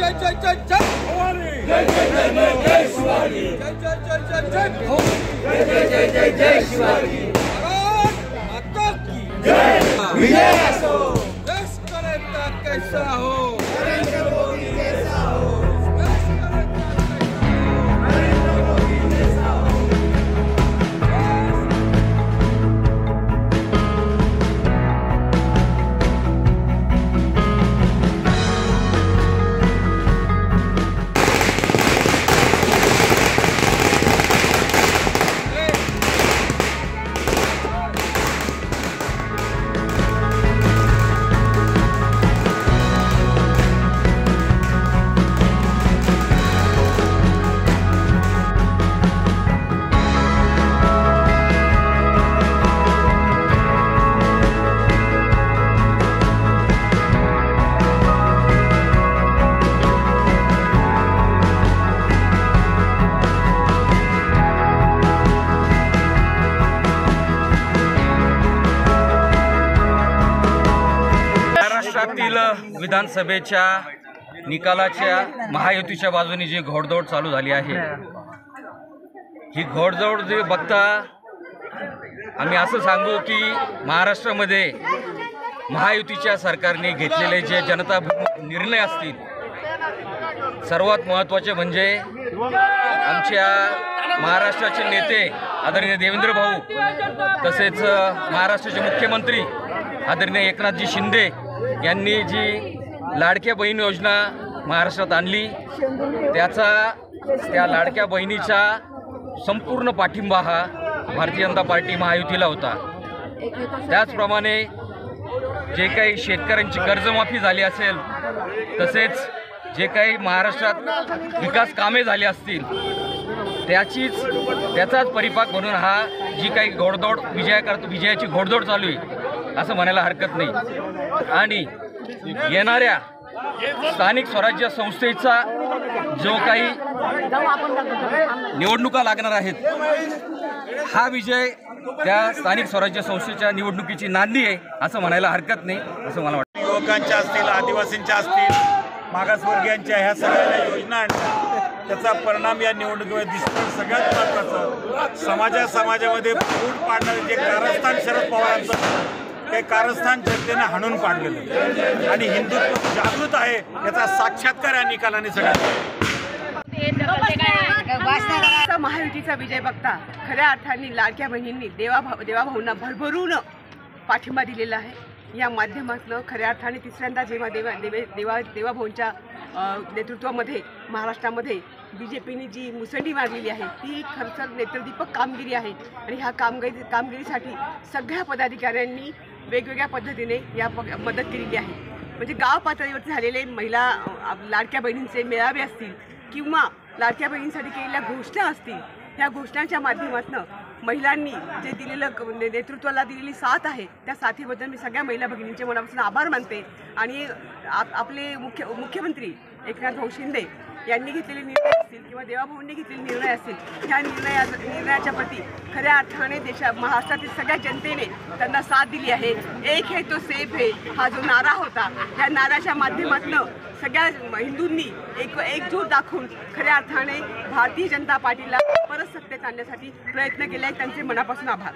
जय जय जय जय भवानी, जय जय जय जय जय शिवाजी, जय जय जय जय जय भवानी, जय जय जय जय जय शिवाजी। भारत माता की जय। विजय असो। देश करेगा कैसा हो, नरेंद्र मोदी जैसा हो। देश करेगा कैसा हो, नरेंद्र मोदी जैसा हो। महाराष्ट्रातील विधानसभेच्या निकालाच्या महायुतीच्या बाजूने जी घोडदौड चालू झाली आहे, ही घोडदौड जे बघता आम्ही असं सांगू की महाराष्ट्रामध्ये महायुतीच्या सरकारने घेतलेले जे जनताभिमुख निर्णय असतील, सर्वात महत्त्वाचे म्हणजे आमच्या महाराष्ट्राचे नेते आदरणीय देवेंद्र भाऊ, तसेच महाराष्ट्राचे मुख्यमंत्री आदरणीय एकनाथजी शिंदे यांनी जी लाडक्या बहीण योजना महाराष्ट्रात आणली, त्या लाडक्या बहिणीचा संपूर्ण पाठिंबा हा भारतीय जनता पार्टी महायुतीला होता। त्याचप्रमाणे जे काही शेतकऱ्यांची कर्जमाफी झाली असेल, तसेच जे काही महाराष्ट्रात विकास कामे झाली असतील, त्याचाच परिपाक म्हणून हा जी काही घोडदौड विजयाची घोडदौड चालू आहे असं म्हणायला हरकत नाही। आणि येणाऱ्या स्थानिक स्वराज्य संस्थेचा जो काही निवडणुका लागणार आहेत, हा विजय त्या स्थानिक स्वराज्य संस्थेच्या निवडणुकीची नांदी आहे असं म्हणायला हरकत नाही असं मला वाटतं। युवकांच्या असतील, आदिवासींच्या असतील, मागासवर्गीयांच्या ह्या सगळ्या योजना आणल्या, त्याचा परिणाम या निवडणुकीमध्ये दिसतो। सगळ्यात महत्त्वाचं समाजामध्ये फूट पाडणारे जे कारस्थान शरद पवारांचं, ते कारस्थान जनतेने हाणून पाडलेलं आणि हिंदुत्व जागृत आहे याचा साक्षात्कार या निकालाने सगळ्यांना। महायुतीचा विजय बघता खऱ्या अर्थाने लाडक्या बहिणींनी देवाभाऊंना भरभरून पाठिंबा दिलेला आहे। या माध्यमातून खऱ्या अर्थाने तिसऱ्यांदा जेव्हा देवाभाऊंच्या नेतृत्वामध्ये महाराष्ट्रामध्ये BJPने जी मुसंडी मारलेली आहे, ती खरंच नेत्रदीपक कामगिरी आहे। आणि ह्या कामगिरीसाठी सगळ्या पदाधिकाऱ्यांनी वेगवेगळ्या पद्धतीने या मदत केलेली आहे। म्हणजे गाव पातळीवरती झालेले महिला लाडक्या बहिणींचे मेळावे असतील किंवा लाडक्या बहिणींसाठी केलेल्या घोषणा असतील, ह्या घोषणांच्या माध्यमातून महिलांनी जे दिलेलं नेतृत्वाला दिलेली साथ आहे, त्या साथीबद्दल मी सगळ्या महिला भगिनींचे मनापासून आभार मानते। आणि आपले मुख्यमंत्री एकनाथ भाऊ शिंदे यांनी घेतलेले निर्णय असतील किंवा देवाभाऊंनी घेतलेले निर्णय असतील, ह्या निर्णयाच्या प्रती खऱ्या अर्थाने महाराष्ट्रातील सगळ्या जनतेने त्यांना साथ दिली आहे। एक है तो सेफ है हा जो नारा होता, त्या नाऱ्याच्या माध्यमातून सगळ्या हिंदूंनी एकजूट दाखवून खऱ्या अर्थाने भारतीय जनता पार्टीला परत सत्तेत आणण्यासाठी प्रयत्न केले आहेत। त्यांचे मनापासून आभार।